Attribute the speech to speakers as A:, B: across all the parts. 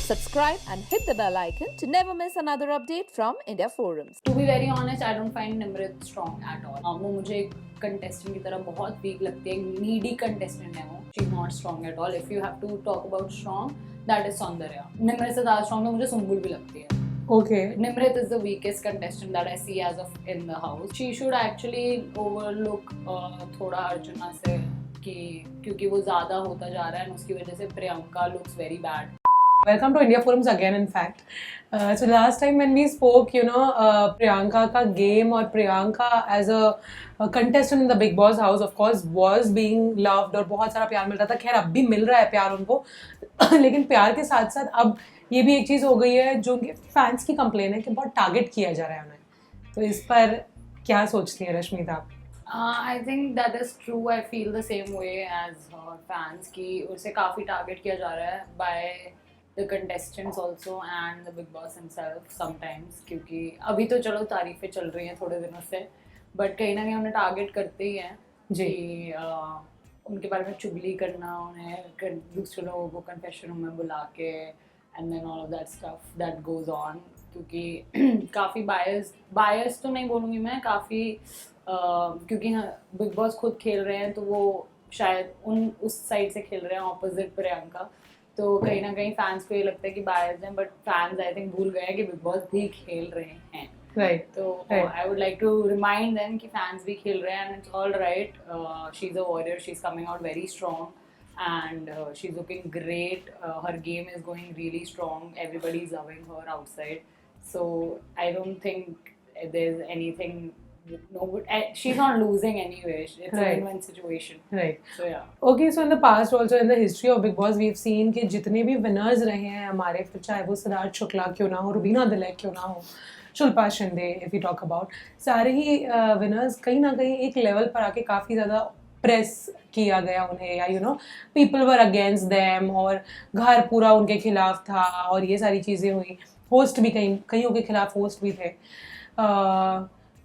A: subscribe and hit the bell icon to never miss another update from India Forums.
B: To be very honest, I don't find Nimrit strong at all. वो मुझे contestant की तरह बहुत weak लगती है, needy contestant है वो. She's not strong at all. If you have to talk about strong, that is Saundarya. Nimrit से ज़्यादा strong तो मुझे सुम्बुल भी लगती है.
C: Okay.
B: Nimrit is the weakest contestant that I see as of in the house. She should actually overlook थोड़ा अर्चना से क्योंकि वो ज़्यादा होता जा रहा है और उसकी वजह से Priyanka looks very bad.
C: Welcome to India Forums again, in fact. So last time when we spoke, Priyanka ka game or Priyanka as a contestant in the Big Boss house, of course, was being loved और बहुत सारा प्यार मिल रहा था. खैर अब भी मिल रहा है प्यार उनको, लेकिन प्यार के साथ साथ अब ये भी एक चीज़ हो गई है जो उनके फैंस की कंप्लेन है कि बहुत टारगेट किया जा रहा है उन्हें. तो इस पर क्या सोचती हैं Rashmita?
B: I think that is true. I feel the same way as her fans कि उसे काफ़ी टारगेट किया जा रहा है by the contestants also and the Big Boss himself sometimes क्योंकि अभी तो चलो तारीफें चल रही हैं थोड़े दिनों से but कहीं ना कहीं उन्हें टारगेट करते ही हैं कि उनके बारे में चुगली करना उन्हें दूसरे लोगों को कन्फेशन रूम में बुला के and then all of that stuff that goes on क्योंकि काफ़ी बायस तो नहीं बोलूँगी मैं काफ़ी क्योंकि बिग बॉस खुद खेल रहे हैं तो वो शायद उस साइड से खेल रहे हैं ऑपोजिट प्रियंका तो कहीं ना कहीं फैंस को ये लगता है कि बायस हैं बट फैंस आई थिंक भूल गए हैं कि बिग बॉस भी खेल रहे हैं
C: Right.
B: तो I would like to remind them कि फैंस भी खेल रहे हैं and it's all right she is a warrior she is coming out very strong and she's looking great. Her game is going really strong. Everybody is loving her outside. So I don't think there's anything. No, she's not losing anyway. It's a win-win situation.
C: Right.
B: So yeah.
C: Okay, so in the past also in the history of Big Boss we've seen कि जितने भी winners रहे हैं हमारे फिर चाहे वो सिद्धार्थ शुक्ला क्यों ना हो रुबीना दिलैक क्यों ना हो Shilpa Shinde if we talk about सारे ही winners कहीं ना कहीं एक level पर आके काफ़ी ज़्यादा प्रेस किया गया उन्हें या पीपल वर अगेंस्ट देम और घर पूरा उनके खिलाफ था और ये सारी चीज़ें हुई होस्ट भी कईयों के खिलाफ होस्ट भी थे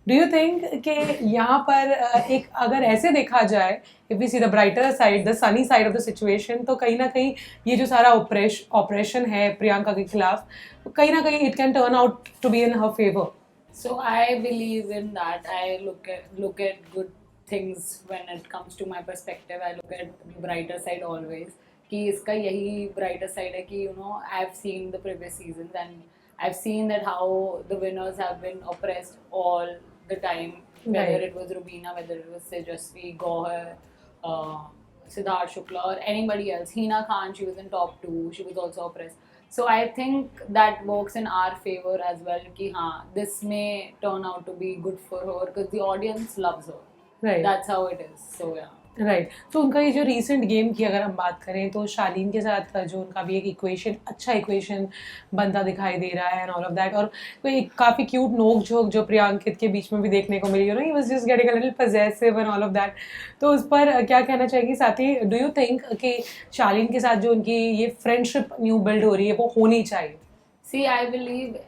C: डू यू थिंक कि यहाँ पर एक अगर ऐसे देखा जाए if we see the brighter side the sunny side of the situation तो कहीं ना कहीं ये जो सारा ऑपरेशन है प्रियंका के खिलाफ कहीं ना कहीं it can turn out to be in her favour
B: So I believe in that. I look at good things when it comes to my perspective. I look at the brighter side always. कि इसका यही brighter side है कि I've seen the previous seasons and I've seen that how the winners have been oppressed all the time. Whether it was Rubina, whether it was Sejasvi, Gauhar, Siddharth Shukla or anybody else. Hina Khan, she was in top 2. She was also oppressed. So I think that works in our favor as well. कि हाँ, this may turn out to be good for her because the audience loves her.
C: Right.
B: That's how it is. So yeah.
C: Right तो उनका ये जो recent game की अगर हम बात करें तो शालीन के साथ जो उनका भी एक अच्छा इक्वेशन बनता दिखाई दे रहा है एंड ऑल ऑफ दैट और कोई काफ़ी क्यूट नोक झोंक जो प्रियांकित के बीच में भी देखने को मिली he was just getting a little possessive and all of that तो उस पर क्या कहना चाहेगी साथ ही डू यू थिंक कि शालीन के साथ जो उनकी ये फ्रेंडशिप न्यू बिल्ड हो रही है वो होनी चाहिए
B: सी आई बिलीव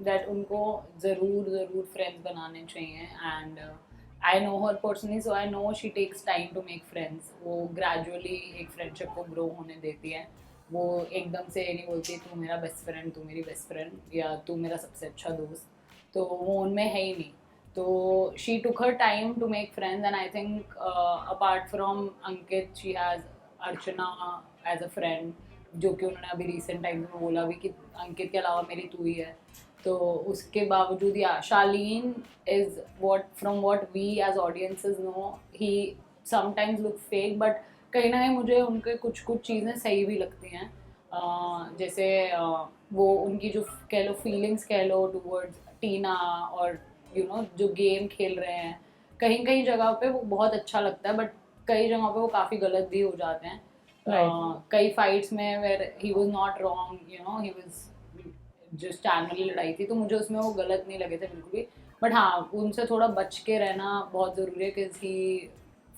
B: दैट उनको ज़रूर फ्रेंड्स बनाने चाहिए and I know her personally, so I know she takes time to make friends. वो gradually एक friendship को grow होने देती है. वो एकदम से नहीं बोलती तू मेरा best friend, तू मेरी best friend या तू मेरा सबसे अच्छा दोस्त. तो वो उनमें है ही नहीं. तो she took her time to make friends and I think apart from Ankit, she has Archana as a friend. जो कि उन्होंने अभी recent time में बोला भी कि अंकित के अलावा मेरी तू ही है. तो उसके बावजूद या Shalin is from what we as audiences know he sometimes look fake but कहीं ना कहीं मुझे उनके कुछ चीज़ें सही भी लगती हैं जैसे वो उनकी जो कह लो फीलिंग्स कह लो टूवर्ड्स टीना और जो गेम खेल रहे हैं कहीं जगह पे वो बहुत अच्छा लगता है बट कई जगहों पे वो काफ़ी गलत भी हो जाते हैं कई फाइट्स में where he was not wrong he was जो स्टैंड वाली लड़ाई थी तो मुझे उसमें वो गलत नहीं लगे थे बिल्कुल भी बट हाँ उनसे थोड़ा बच के रहना बहुत ज़रूरी है क्योंकि ही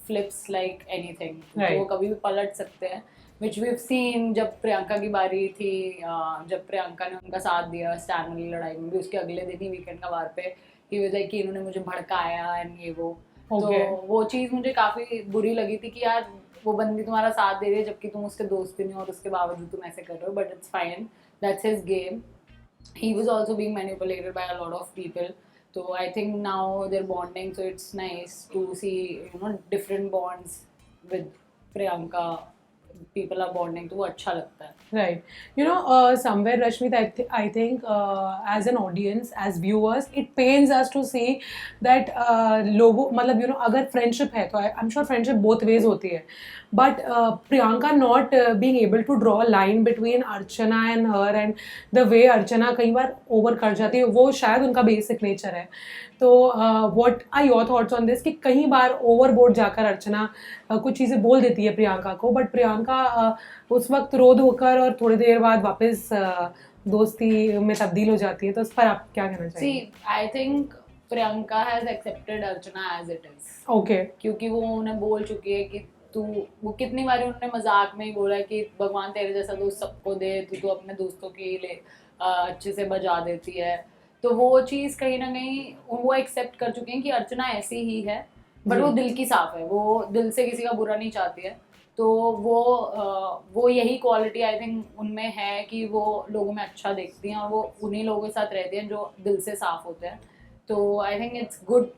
B: फ्लिप्स लाइक एनीथिंग तो वो कभी भी पलट सकते हैं विच वी हैव सीन जब प्रियंका की बारी थी जब प्रियंका ने उनका साथ दिया स्टैंड वाली लड़ाई में भी उसके अगले दिन ही वीकेंड का वार पे ही वाज लाइक कि इन्होंने मुझे भड़काया एंड ये वो तो वो चीज़ मुझे काफ़ी बुरी लगी थी कि यार वो बंदी तुम्हारा साथ दे रही है जबकि तुम उसके दोस्त भी नहीं हो और उसके बावजूद तुम ऐसे कर रहे हो, but it's fine, that's his game. He was also being manipulated by a lot of people. So I think now they're bonding, so it's nice to see, you know, different bonds with Priyanka. People are bonding, तो वो अच्छा लगता है.
C: Right. You know, somewhere, Rashmit, I think as an audience, as viewers, it pains us to see that लोगों मतलब you know अगर friendship है तो I'm sure friendship both ways होती है, but Priyanka not being able to draw a line between Archana and her, and the way Archana कई बार over कर जाती है, वो शायद उनका basic nature है. तो what are your thoughts on this कि कई बार ओवरबोर्ड जाकर अर्चना कुछ चीज़ें बोल देती है प्रियंका को, बट प्रियंका उस वक्त रोध होकर और थोड़ी देर बाद वापस दोस्ती में तब्दील हो जाती है. तो उस पर आप क्या कहना चाहिए?
B: See, I think Priyanka has accepted Archana as it is.
C: Okay.
B: क्योंकि वो उन्हें बोल चुकी है कि तू, वो कितनी बार उन्होंने मजाक में ही बोला है कि भगवान तेरे जैसा दोस्त सबको दे, तू अपने दोस्तों की ले अच्छे से बजा देती है. तो वो चीज़ कहीं ना कहीं वो एक्सेप्ट कर चुके हैं कि अर्चना ऐसी ही है, बट वो दिल की साफ है, वो दिल से किसी का बुरा नहीं चाहती है. तो वो यही क्वालिटी आई थिंक उनमें है कि वो लोगों में अच्छा देखती हैं और वो उन्हीं लोगों के साथ रहती हैं जो दिल से साफ होते हैं. तो I think it's good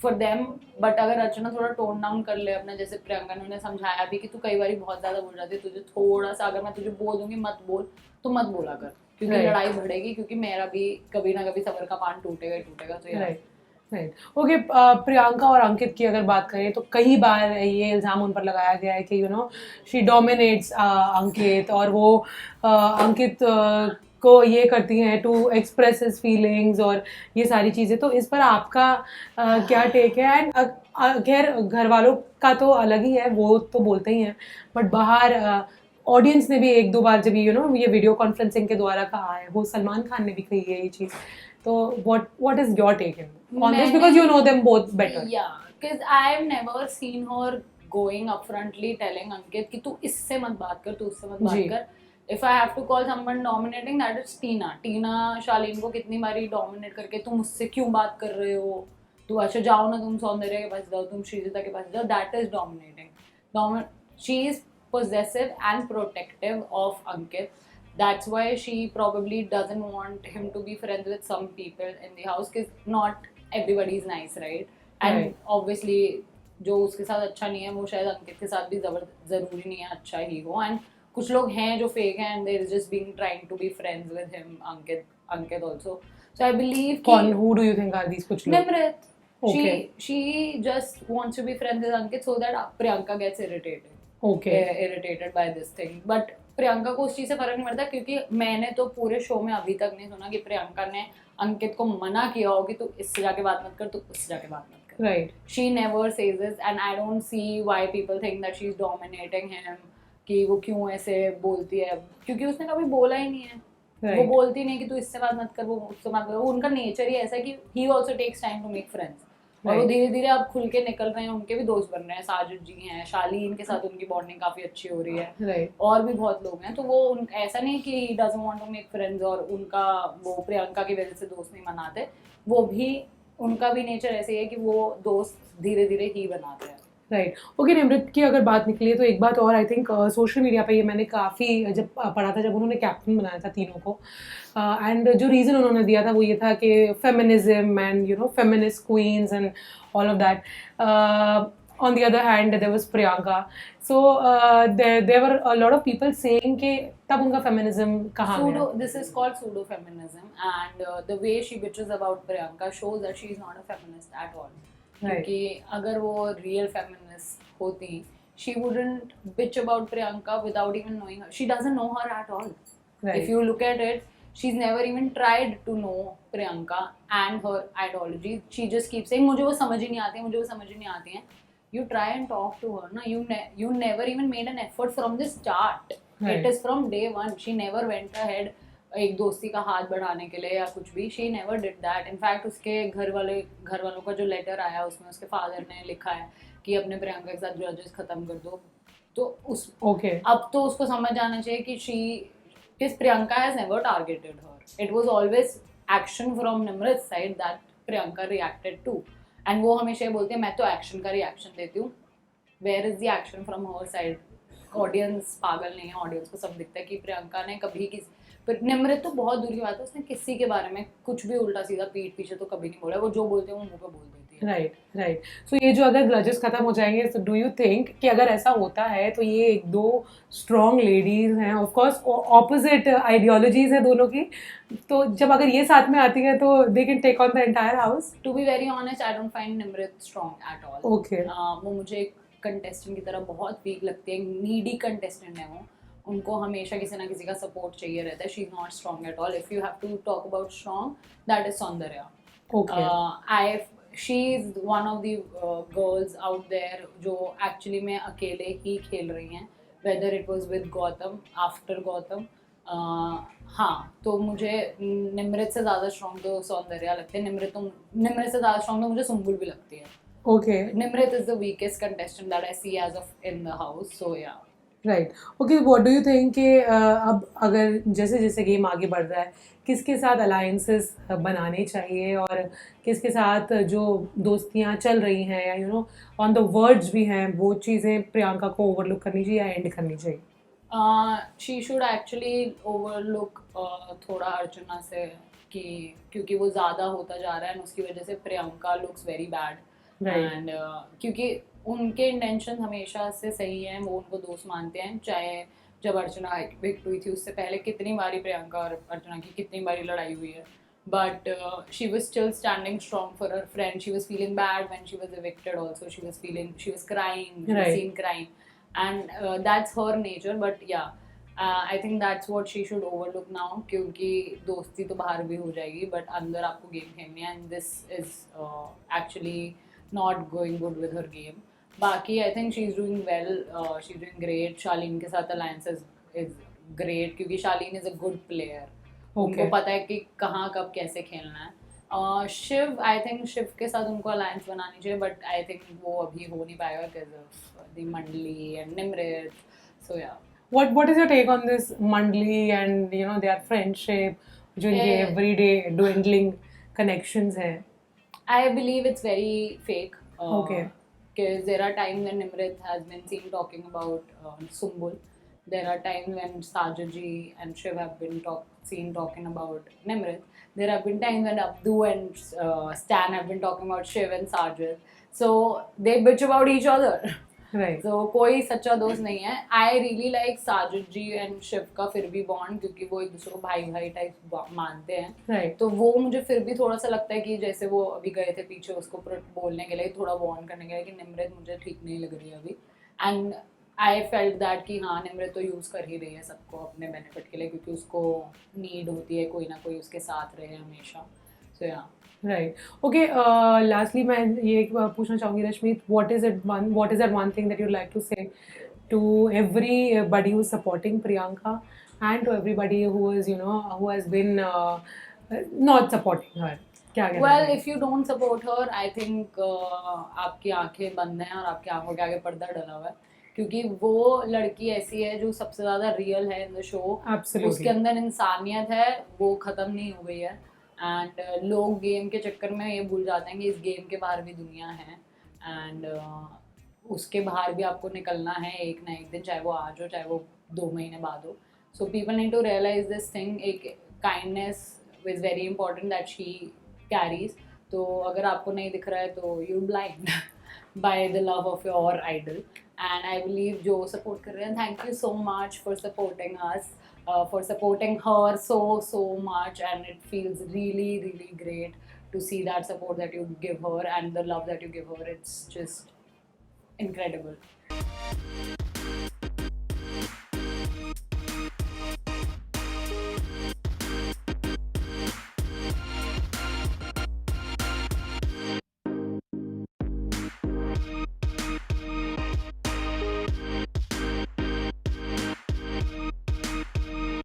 B: for them. But अगर अर्चना थोड़ा टोन डाउन कर ले अपना, जैसे प्रियंका ने उन्हें समझाया भी कि तू कई बार बहुत ज़्यादा बोल जाती है, तुझे थोड़ा सा अगर मैं तुझे बोल दूंगी मत बोल तो मत बोला कर, क्योंकि लड़ाई बढ़ेगी, क्योंकि मेरा भी कभी ना कभी सबर का पान टूटेगा ही टूटेगा. तो यार
C: राइट. ओके. प्रियंका और अंकित की अगर बात करें तो कई बार ये इल्ज़ाम उन पर लगाया गया है कि यू नो शी डोमिनेट्स अंकित, और वो अंकित को ये करती हैं टू एक्सप्रेस हिज फीलिंग्स और ये सारी चीज़ें. तो इस पर आपका क्या टेक है? एंड खैर घर वालों का तो अलग ही है, वो तो बोलते ही हैं, बट बाहर ऑडियंस ने भी एक दो बार जब ये वीडियो कॉन्फ्रेंसिंग के द्वारा कहा है, वो सलमान खान ने भी कही है ये चीज़. तो what is your take on this, because you know them both better?
B: Yeah, because I have never seen her going upfrontly telling Ankit कि तू इससे मत बात कर, तू उससे मत बात कर. If I have to call someone dominating, that is टीना शालीन को कितनी बारी डोमिनेट करके तुम मुझसे क्यों बात कर रहे हो, तू अच्छा जाओ ना, तुम सौंदर्य के पास जाओ, तुम श्रीजिता के पास जाओ. That is dominating. She is possessive and protective of Ankit. That's why she probably doesn't want him to be friends with some people in the house, because not everybody is nice, right? And obviously जो उसके साथ अच्छा नहीं है वो शायद अंकित के साथ भी जरूरी नहीं है अच्छा ही हो. एंड कुछ लोग हैं जो फेक हैं, and they is just being trying to be friends with him, Ankit also. So I believe
C: who do you think are these कुछ लोग?
B: Nimrit.
C: Okay.
B: She just wants to be friends with Ankit so that Priyanka gets irritated.
C: Okay.
B: Irritated by this thing. But Priyanka को उस चीज़ से फर्क नहीं पड़ता, क्योंकि मैंने तो पूरे शो में अभी तक नहीं सुना कि प्रियंका ने अंकित को मना किया हो कि तू इससे जाके बात मत कर, तू उससे जाके बात मत कर.
C: Right.
B: She never says this, and I don't see why people think that she's dominating him, कि वो क्यों ऐसे बोलती है, क्योंकि उसने कभी बोला ही नहीं है. वो बोलती नहीं कि तू इससे बात मत कर, वो उससे बात कर. वो उनका नेचर ही ऐसा है कि he also takes time to make friends. और वो धीरे धीरे अब खुल के निकल रहे हैं, उनके भी दोस्त बन रहे हैं. साजिद जी हैं, शालीन के साथ उनकी बॉन्डिंग काफी अच्छी हो रही है. और भी बहुत लोग हैं. तो वो ऐसा नहीं कि he doesn't want to make friends और उनका वो प्रियंका की वजह से दोस्त नहीं बनाते. वो भी उनका भी नेचर ऐसे है कि वो दोस्त धीरे धीरे ही बनाते हैं.
C: राइट. ओके. निमृत की अगर बात निकली है तो एक बात और आई थिंक सोशल मीडिया पे ये मैंने काफ़ी जब पढ़ा था, जब उन्होंने कैप्टन बनाया था तीनों को, एंड जो रीज़न उन्होंने दिया था वो ये था कि feminism and feminist queen's and all of that. on the other hand there was Priyanka. So there were a lot of people saying कि तब उनका feminism कहाँ गया?
B: This is called pseudo feminism, and the way she bitches about Priyanka shows that she is not a feminist at all. क्योंकि अगर वो real feminist होती, she wouldn't bitch about Priyanka without even knowing her. She doesn't know her at all. Right. If you look at it, she's never even tried to know Priyanka and her ideology. She just keeps saying मुझे वो समझ ही नहीं आती है, मुझे वो समझ ही नहीं आती है. You try and talk to her, na? You never even made an effort from the start. Right. It is from day one. She never went ahead एक दोस्ती का हाथ बढ़ाने के लिए या कुछ भी. She never did that. In fact उसके घर वालों का जो लेटर आया उसमें उसके फादर ने लिखा है कि अपने प्रियंका के साथ ग्रजेस खत्म कर दो. तो उस अब तो उसको समझ आना चाहिए कि Priyanka has never targeted her. It was always action from Nimrit's side that Priyanka reacted to. And वो हमेशा ये बोलती है मैं तो एक्शन का रिएक्शन देती हूँ, where is the action from her side? Audience पागल नहीं है, ऑडियंस को सब दिखता है कि प्रियंका ने कभी किसी पर, निम्रत तो बहुत दूर की बात है, उसने किसी के बारे में कुछ भी उल्टा सीधा पीठ पीछे तो कभी नहीं बोला, वो जो बोलते हैं वो मुंह पे बोल देती है।
C: Right right. सो ये जो अगर ग्रजेस खत्म हो जाएंगे, तो डू यू थिंक कि अगर ऐसा होता है तो ये एक दो स्ट्रॉन्ग लेडीज हैं, ऑफ कोर्स ऑपोजिट आइडियोलॉजीज है दोनों की, तो जब अगर ये साथ में आती है तो they can take on the entire house?
B: To be very honest, I don't find Nimrat strong at all.
C: Okay.
B: वो मुझे कंटेस्टेंट की तरह बहुत वीक लगती है, नीडी कंटेस्टेंट है वो, उनको हमेशा किसी ना किसी का सपोर्ट चाहिए रहता है। She is not strong at all. If you have to talk about strong, that is Soundarya.
C: Okay.
B: She is one of the girls out there जो एक्चुअली में अकेले ही खेल रही हैं, whether it was with Gautam, after Gautam. हाँ, तो मुझे निम्रत से ज़्यादा स्ट्रॉन्ग तो सौंदर्या लगती है। निम्रत से ज़्यादा स्ट्रॉन्ग तो मुझे सुम्बुल भी लगती है।
C: Okay.
B: Nimrit is the weakest contestant that I see as of in the house. So yeah.
C: Right. Okay, what do you think कि अब अगर जैसे जैसे गेम आगे बढ़ रहा है, किसके साथ अलायंसेस बनाने चाहिए और किसके साथ जो दोस्तियां चल रही हैं या you know on the words भी हैं, वो चीज़ें प्रियंका को ओवरलुक करनी चाहिए या एंड करनी चाहिए?
B: She should actually overlook थोड़ा अर्चना से, कि क्योंकि वो ज़्यादा होता जा रहा है and उसकी वजह से Priyanka looks very bad.
C: Right.
B: And क्योंकि उनके इंटेंशन हमेशा से सही हैं, वो उनको दोस्त मानते हैं। चाहे जब अर्चना विक्ट हुई थी उससे पहले कितनी बारी प्रियंका और अर्चना की कितनी बारी लड़ाई हुई है, but she was still standing strong for her friend. She was feeling bad when she was evicted also. She was crying, she was
C: Right.
B: seen crying, and that's her nature. But yeah, I think that's what she should overlook now, क्योंकि दोस्ती तो बाहर भी हो जाएगी but अंदर आपको game खेलनी है, and this is actually not going good with her game. बाकी I think she's doing well, she's doing great. शालीन के साथ alliance is great क्योंकि शालीन is a good player. उनको पता है कि कहाँ कब कैसे खेलना है। शिव, आई थिंक शिव के साथ उनको अलायंस बनानी चाहिए, बट आई थिंक वो अभी हो नहीं पाएगा बिकॉज ऑफ द मंडली एंड निम्रत। सो या,
C: What is your take on this Mandli and you know their friendship, जो इनके
B: Eh.
C: everyday dwindling connections हैं?
B: I believe it's very fake.
C: Okay.
B: Because there are times when Nimrit has been seen talking about Sumbul. There are times when Sajid ji and Shiv have been seen talking about Nimrit. There have been times when Abdu and Stan have been talking about Shiv and Sajid. So they bitch about each other.
C: Right.
B: तो कोई सच्चा दोस्त नहीं है। I really like Sajid ji and Shiv का फिर भी bond, क्योंकि वो एक दूसरे को भाई भाई टाइप मानते हैं।
C: Right.
B: तो वो मुझे फिर भी थोड़ा सा लगता है कि जैसे वो अभी गए थे पीछे उसको बोलने के लिए, थोड़ा वॉर्न करने के लिए कि निम्रत मुझे ठीक नहीं लग रही है अभी। एंड आई फेल्ट दैट कि हाँ, निम्रत तो यूज़ कर ही रही है सबको अपने बेनिफिट के लिए, क्योंकि उसको नीड होती है कोई ना कोई उसके साथ रहे हमेशा। सो या,
C: Right. Okay. Lastly, मैं ये पूछना चाहूँगी Rashmit, what is that one thing that you'd like to say to everybody who's supporting Priyanka and to everybody who is who has been not supporting her? क्या कहना
B: वेल
C: है?
B: If you don't support her, I think आपकी आंखें बंद हैं और आपकी आंखों के आगे पर्दा डला हुआ है, क्योंकि वो लड़की ऐसी है जो सबसे ज़्यादा रियल है इन द शो।
C: Absolutely.
B: उसके अंदर इंसानियत है, वो ख़त्म नहीं हो गई है। एंड लोग गेम के चक्कर में ये भूल जाते हैं कि इस गेम के बाहर भी दुनिया है, एंड उसके बाहर भी आपको निकलना है एक ना एक दिन, चाहे वो आज हो चाहे वो 2 महीने बाद हो। So people need to realise this thing. एक kindness is very important that she carries. तो अगर आपको नहीं दिख रहा है तो you blind by the love of your idol. And I believe जो सपोर्ट कर रहे हैं, thank you so much for supporting us, for supporting her so much, and it feels really great to see that support that you give her and the love that you give her. It's just incredible.